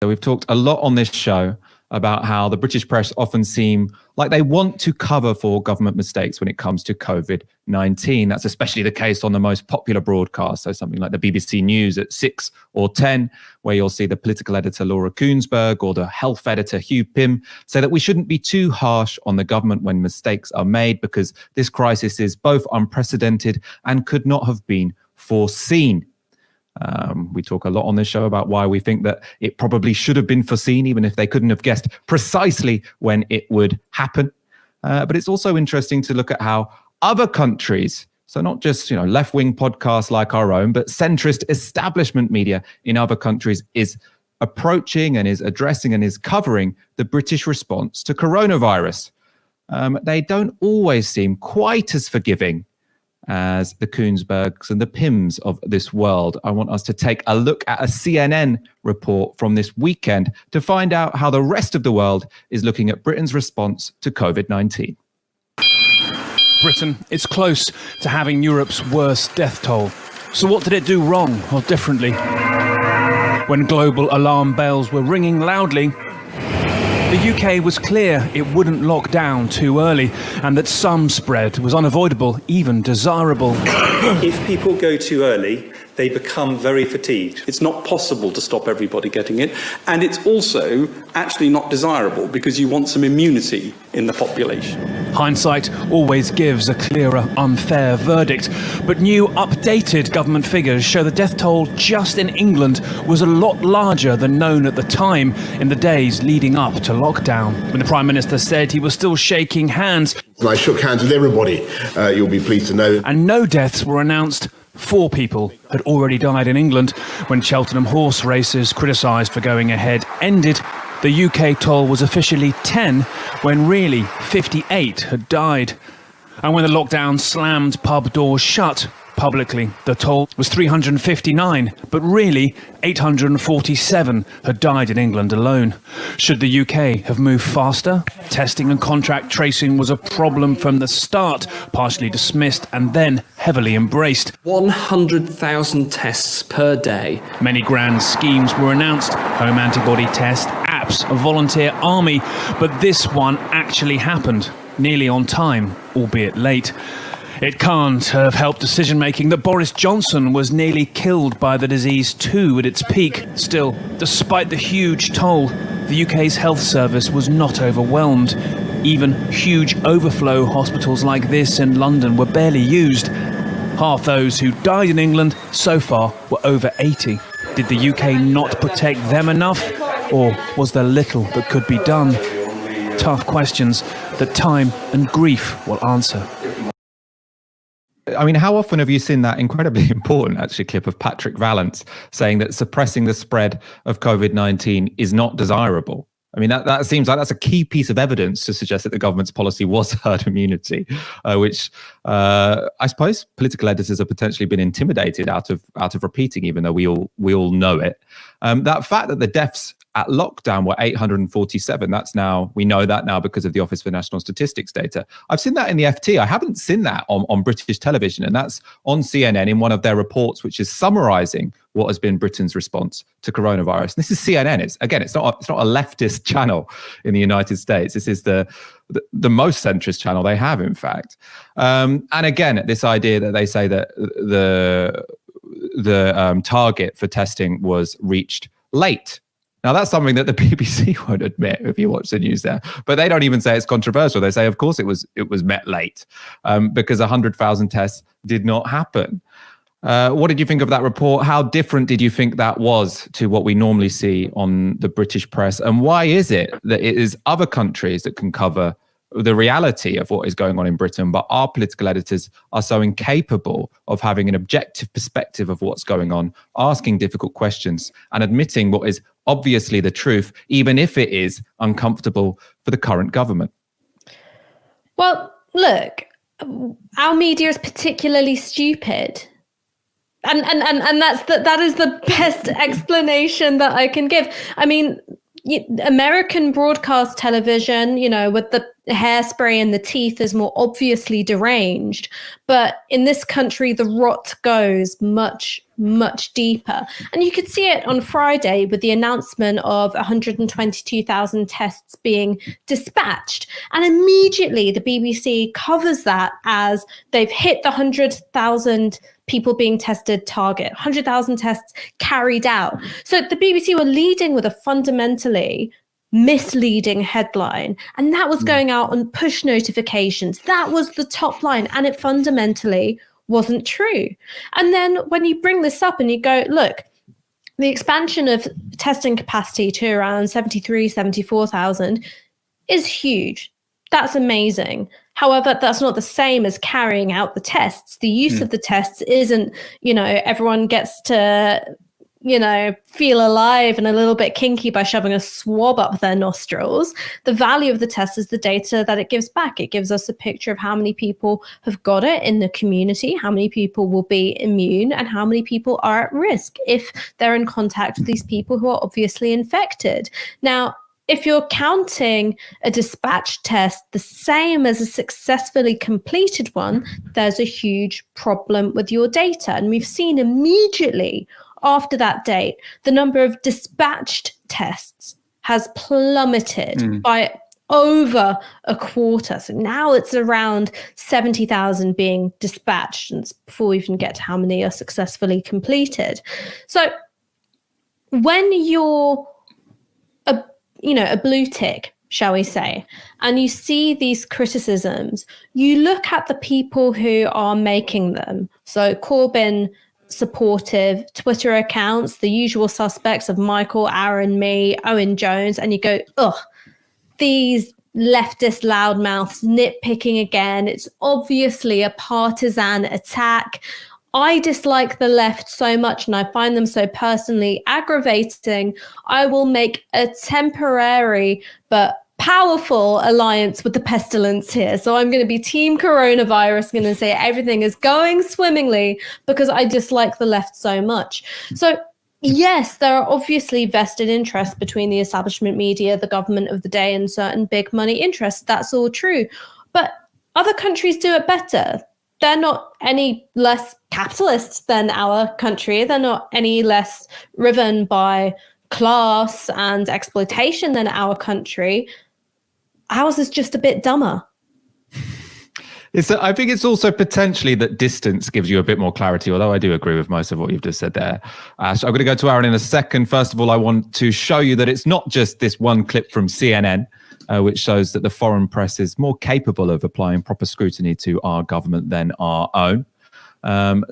So we've talked a lot on this show about how the British press often seem like they want to cover for government mistakes when it comes to COVID-19. That's especially the case on the most popular broadcasts, so something like the BBC News at 6 or 10, where you'll see the political editor Laura Coons Berg or the health editor Hugh Pym say that we shouldn't be too harsh on the government when mistakes are made because this crisis is both unprecedented and could not have been foreseen. We talk a lot on this show about why we think that it probably should have been foreseen, even if they couldn't have guessed precisely when it would happen. But it's also interesting to look at how other countries, so not just left-wing podcasts like our own, but centrist establishment media in other countries is approaching and is addressing and is covering the British response to coronavirus. They don't always seem quite as forgiving as the Coons Bergs and the PIMs of this world. I want us to take a look at a CNN report from this weekend to find out how the rest of the world is looking at Britain's response to COVID-19. Britain is close to having Europe's worst death toll. So what did it do wrong or differently? When global alarm bells were ringing loudly, the UK was clear it wouldn't lock down too early and that some spread was unavoidable, even desirable. If people go too early, they become very fatigued. It's not possible to stop everybody getting it, and it's also actually not desirable because you want some immunity in the population. Hindsight always gives a clearer, unfair verdict, but new updated government figures show the death toll just in England was a lot larger than known at the time in the days leading up to lockdown. When the Prime Minister said he was still shaking hands, and I shook hands with everybody, you'll be pleased to know. And no deaths were announced. 4 people had already died in England when Cheltenham horse races, criticised for going ahead, ended. The UK toll was officially 10 when really 58 had died. And when the lockdown slammed pub doors shut, publicly, the toll was 359, but really 847 had died in England alone. Should the UK have moved faster? Testing and contract tracing was a problem from the start, partially dismissed and then heavily embraced. 100,000 tests per day. Many grand schemes were announced: home antibody test, apps, a volunteer army, but this one actually happened, nearly on time, albeit late. It can't have helped decision-making that Boris Johnson was nearly killed by the disease too at its peak. Still, despite the huge toll, the UK's health service was not overwhelmed. Even huge overflow hospitals like this in London were barely used. Half those who died in England so far were over 80. Did the UK not protect them enough? Or was there little that could be done? Tough questions that time and grief will answer. I mean, how often have you seen that incredibly important, actually, clip of Patrick Vallance saying that suppressing the spread of COVID-19 is not desirable? I mean, that seems like that's a key piece of evidence to suggest that the government's policy was herd immunity, which I suppose political editors have potentially been intimidated out of repeating, even though we all know it. That fact that the deaths at lockdown were 847. We know that now because of the Office for National Statistics data. I've seen that in the FT. I haven't seen that on British television, and that's on CNN in one of their reports, which is summarising what has been Britain's response to coronavirus. This is CNN. It's not a leftist channel in the United States. This is the most centrist channel they have, in fact. And again, this idea that they say that the target for testing was reached late. Now, that's something that the BBC won't admit if you watch the news there. But they don't even say it's controversial. They say, of course, it was met late because 100,000 tests did not happen. What did you think of that report? How different did you think that was to what we normally see on the British press? And why is it that it is other countries that can cover the reality of what is going on in Britain, but our political editors are so incapable of having an objective perspective of what's going on, asking difficult questions and admitting what is obviously the truth, even if it is uncomfortable for the current government? Well, look, our media is particularly stupid. And that is the best explanation that I can give. I mean, American broadcast television, with the hairspray and the teeth is more obviously deranged. But in this country, the rot goes much, much deeper. And you could see it on Friday with the announcement of 122,000 tests being dispatched. And immediately the BBC covers that as they've hit the 100,000 people being tested target, 100,000 tests carried out. So the BBC were leading with a fundamentally misleading headline, and that was going out on push notifications. That was the top line, and it fundamentally wasn't true. And then when you bring this up and you go, look, the expansion of testing capacity to around 73, 74,000 is huge. That's amazing. However, that's not the same as carrying out the tests. The use of the tests isn't, everyone gets to, feel alive and a little bit kinky by shoving a swab up their nostrils. The value of the test is the data that it gives back. It gives us a picture of how many people have got it in the community, how many people will be immune, and how many people are at risk if they're in contact with these people who are obviously infected. Now, if you're counting a dispatch test the same as a successfully completed one, there's a huge problem with your data. And we've seen immediately after that date, the number of dispatched tests has plummeted by over a quarter. So now it's around 70,000 being dispatched, and before we even get to how many are successfully completed. So when you're a blue tick, shall we say, and you see these criticisms, you look at the people who are making them. So Corbyn supportive Twitter accounts, the usual suspects of Michael, Aaron, me, Owen Jones, and you go, ugh, these leftist loudmouths nitpicking again. It's obviously a partisan attack. I dislike the left so much and I find them so personally aggravating. I will make a temporary but powerful alliance with the pestilence here. So I'm going to be team coronavirus, going to say everything is going swimmingly because I dislike the left so much. So yes, there are obviously vested interests between the establishment media, the government of the day, and certain big money interests. That's all true. But other countries do it better. They're not any less capitalist than our country. They're not any less riven by class and exploitation than our country. Ours is just a bit dumber. I think it's also potentially that distance gives you a bit more clarity, although I do agree with most of what you've just said there. Ash, I'm going to go to Aaron in a second. First of all, I want to show you that it's not just this one clip from CNN, which shows that the foreign press is more capable of applying proper scrutiny to our government than our own.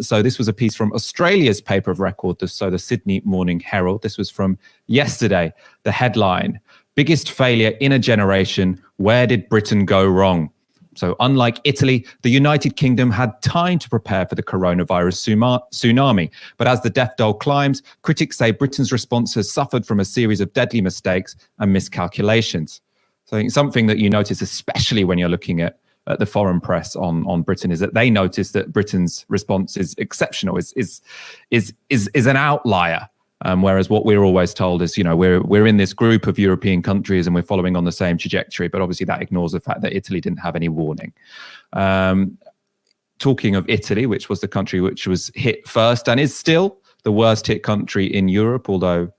So this was a piece from Australia's paper of record, the Sydney Morning Herald. This was from yesterday. The headline, biggest failure in a generation, where did Britain go wrong? So unlike Italy, the United Kingdom had time to prepare for the coronavirus tsunami. But as the death toll climbs, critics say Britain's response has suffered from a series of deadly mistakes and miscalculations. So I think something that you notice, especially when you're looking at the foreign press on Britain, is that they notice that Britain's response is exceptional, is an outlier. Whereas what we're always told is, we're in this group of European countries and we're following on the same trajectory. But obviously that ignores the fact that Italy didn't have any warning. Talking of Italy, which was the country which was hit first and is still the worst hit country in Europe, although,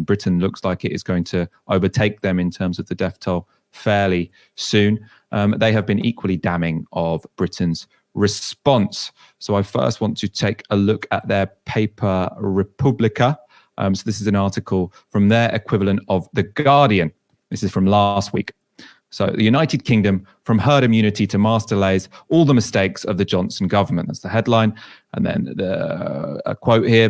Britain looks like it is going to overtake them in terms of the death toll fairly soon. They have been equally damning of Britain's response. So I first want to take a look at their paper Repubblica. So this is an article from their equivalent of The Guardian. This is from last week. So the United Kingdom, from herd immunity to mass delays, all the mistakes of the Johnson government. That's the headline. And then a quote here.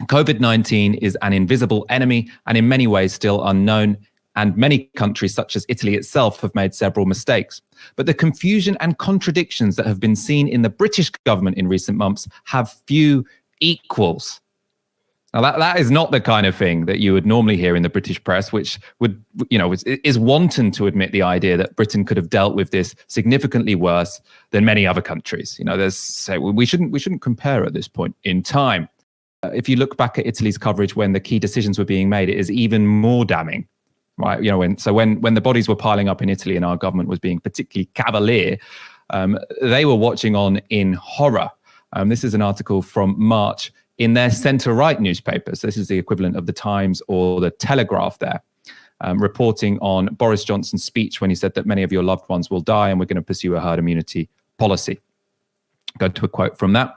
COVID-19 is an invisible enemy and in many ways still unknown. And many countries, such as Italy itself, have made several mistakes. But the confusion and contradictions that have been seen in the British government in recent months have few equals. Now, that is not the kind of thing that you would normally hear in the British press, which would, is wanton to admit the idea that Britain could have dealt with this significantly worse than many other countries. We shouldn't compare at this point in time. If you look back at Italy's coverage when the key decisions were being made, it is even more damning. right? When the bodies were piling up in Italy and our government was being particularly cavalier, they were watching on in horror. This is an article from March in their centre-right newspapers. This is the equivalent of the Times or the Telegraph there, reporting on Boris Johnson's speech when he said that many of your loved ones will die and we're going to pursue a herd immunity policy. Go to a quote from that.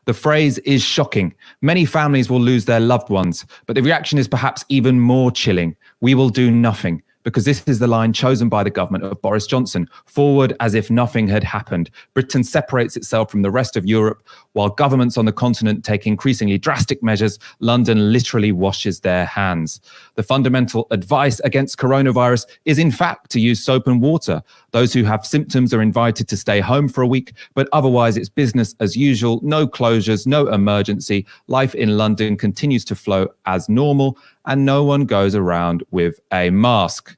The phrase is shocking. Many families will lose their loved ones, but the reaction is perhaps even more chilling. We will do nothing, because this is the line chosen by the government of Boris Johnson. Forward as if nothing had happened. Britain separates itself from the rest of Europe, while governments on the continent take increasingly drastic measures. London literally washes their hands. The fundamental advice against coronavirus is, in fact, to use soap and water. Those who have symptoms are invited to stay home for a week, but otherwise it's business as usual. No closures, no emergency. Life in London continues to flow as normal, and no one goes around with a mask.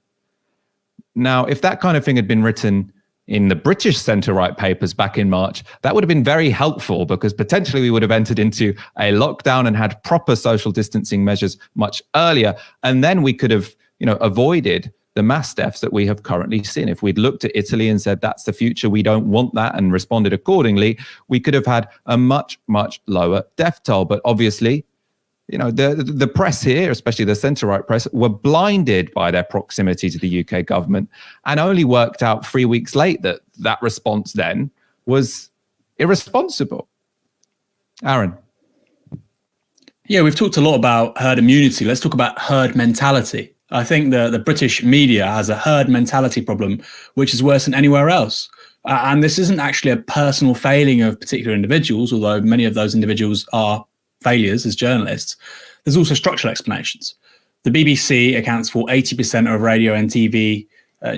Now, if that kind of thing had been written in the British centre-right papers back in March, that would have been very helpful, because potentially we would have entered into a lockdown and had proper social distancing measures much earlier. And then we could have, avoided the mass deaths that we have currently seen. If we'd looked at Italy and said, that's the future, we don't want that, and responded accordingly, we could have had a much, much lower death toll. But obviously, the press here, especially the centre-right press, were blinded by their proximity to the UK government, and only worked out 3 weeks late that response then was irresponsible. Aaron. Yeah, we've talked a lot about herd immunity. Let's talk about herd mentality. I think the British media has a herd mentality problem, which is worse than anywhere else. And this isn't actually a personal failing of particular individuals, although many of those individuals are failures as journalists. There's also structural explanations. The BBC accounts for 80% of radio and TV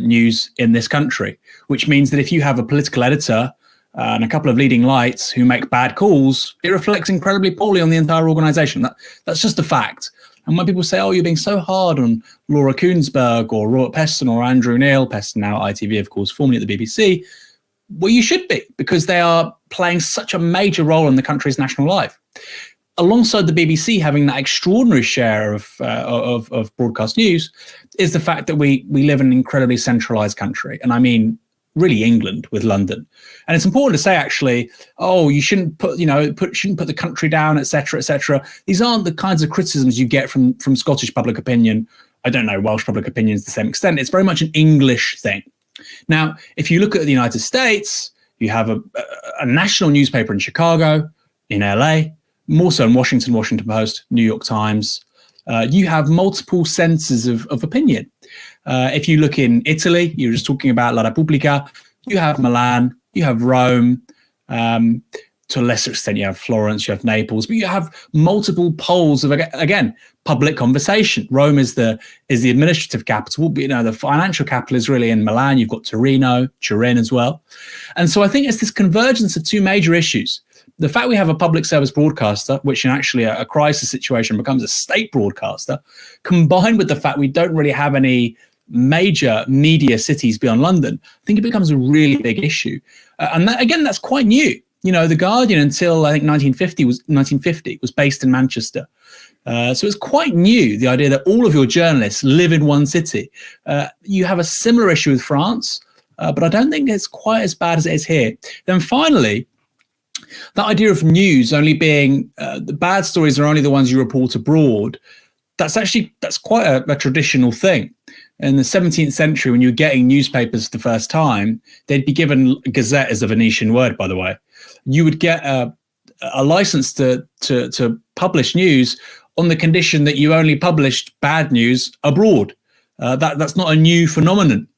news in this country, which means that if you have a political editor and a couple of leading lights who make bad calls, it reflects incredibly poorly on the entire organisation. That's just a fact. And when people say, oh, you're being so hard on Laura Coons Berg or Robert Peston or Andrew Neil, Peston now ITV, of course, formerly at the BBC, well, you should be, because they are playing such a major role in the country's national life. Alongside the BBC having that extraordinary share of broadcast news is the fact that we live in an incredibly centralised country. And I mean, really England with London. And it's important to say, actually, oh, you shouldn't put the country down, et cetera, et cetera. These aren't the kinds of criticisms you get from Scottish public opinion. I don't know, Welsh public opinion to the same extent. It's very much an English thing. Now, if you look at the United States, you have a national newspaper in Chicago, in LA, more so in Washington Post, New York Times. You have multiple senses of opinion. If you look in Italy, you're just talking about La Repubblica, you have Milan, you have Rome, to a lesser extent, you have Florence, you have Naples, but you have multiple poles of, again, public conversation. Rome is the administrative capital, but the financial capital is really in Milan. You've got Torino, Turin as well. And so I think it's this convergence of two major issues. The fact we have a public service broadcaster, which in actually a crisis situation becomes a state broadcaster, combined with the fact we don't really have any major media cities beyond London, I think it becomes a really big issue. And that, again, that's quite new. The Guardian until I think 1950 was based in Manchester. So it's quite new, the idea that all of your journalists live in one city. You have a similar issue with France, but I don't think it's quite as bad as it is here. Then finally, that idea of news only being the bad stories are only the ones you report abroad. That's quite a traditional thing. In the 17th century, when you were getting newspapers for the first time, they'd be given gazette as a Venetian word, by the way. You would get a license to publish news on the condition that you only published bad news abroad. That's not a new phenomenon.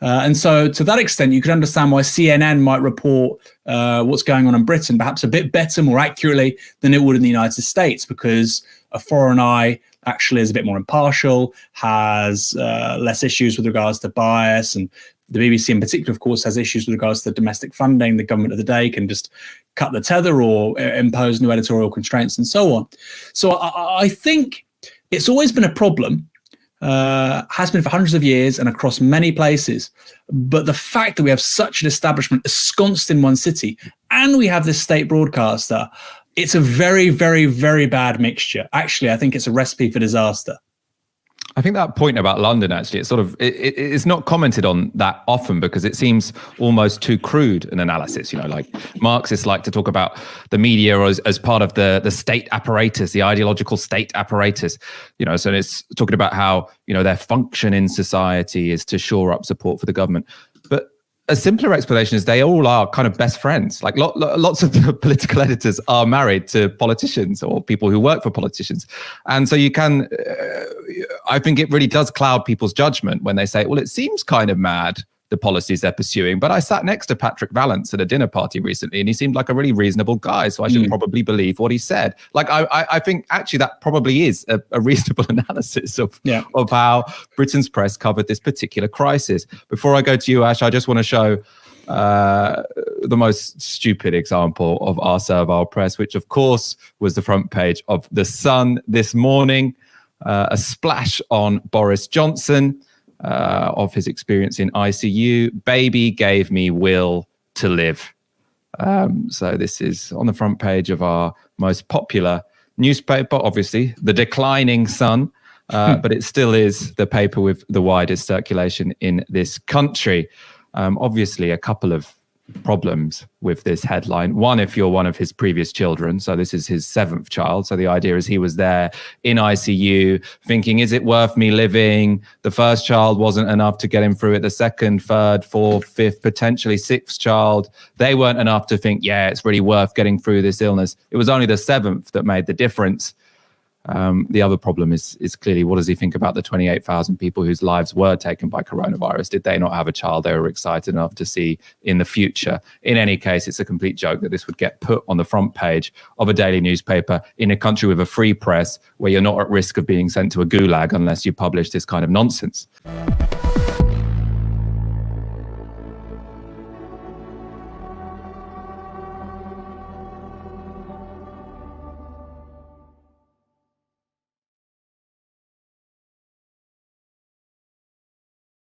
And so to that extent, you could understand why CNN might report what's going on in Britain perhaps a bit better, more accurately than it would in the United States, because a foreign eye actually is a bit more impartial, has less issues with regards to bias. And the BBC in particular, of course, has issues with regards to domestic funding. The government of the day can just cut the tether or impose new editorial constraints and so on. So I think it's always been a problem. Has been for hundreds of years and across many places. But the fact that we have such an establishment ensconced in one city and we have this state broadcaster, it's a very, very, very bad mixture. Actually, I think it's a recipe for disaster. I think that point about London, actually, it's not commented on that often because it seems almost too crude an analysis. Like Marxists like to talk about the media as part of the state apparatus, the ideological state apparatus. So it's talking about how their function in society is to shore up support for the government. But a simpler explanation is they all are kind of best friends. Like lots of the political editors are married to politicians or people who work for politicians. And so you can, I think it really does cloud people's judgment when they say, well, it seems kind of mad, the policies they're pursuing. But I sat next to Patrick Vallance at a dinner party recently, and he seemed like a really reasonable guy. So I should probably believe what he said. Like, I think actually that probably is a reasonable analysis of how Britain's press covered this particular crisis. Before I go to you, Ash, I just want to show the most stupid example of our servile press, which of course was the front page of The Sun this morning. A splash on Boris Johnson. Of his experience in ICU. Baby gave me will to live. So this is on the front page of our most popular newspaper, obviously, the declining Sun, but it still is the paper with the widest circulation in this country. Obviously, a couple of problems with this headline. One, if you're one of his previous children, so this is his 7th child. So the idea is he was there in ICU thinking, is it worth me living? The first child wasn't enough to get him through it. The second, third, fourth, fifth, potentially 6th child, they weren't enough to think, yeah, it's really worth getting through this illness. It was only the 7th that made the difference. The other problem is clearly, what does he think about the 28,000 people whose lives were taken by coronavirus? Did they not have a child they were excited enough to see in the future? In any case, it's a complete joke that this would get put on the front page of a daily newspaper in a country with a free press where you're not at risk of being sent to a gulag unless you publish this kind of nonsense.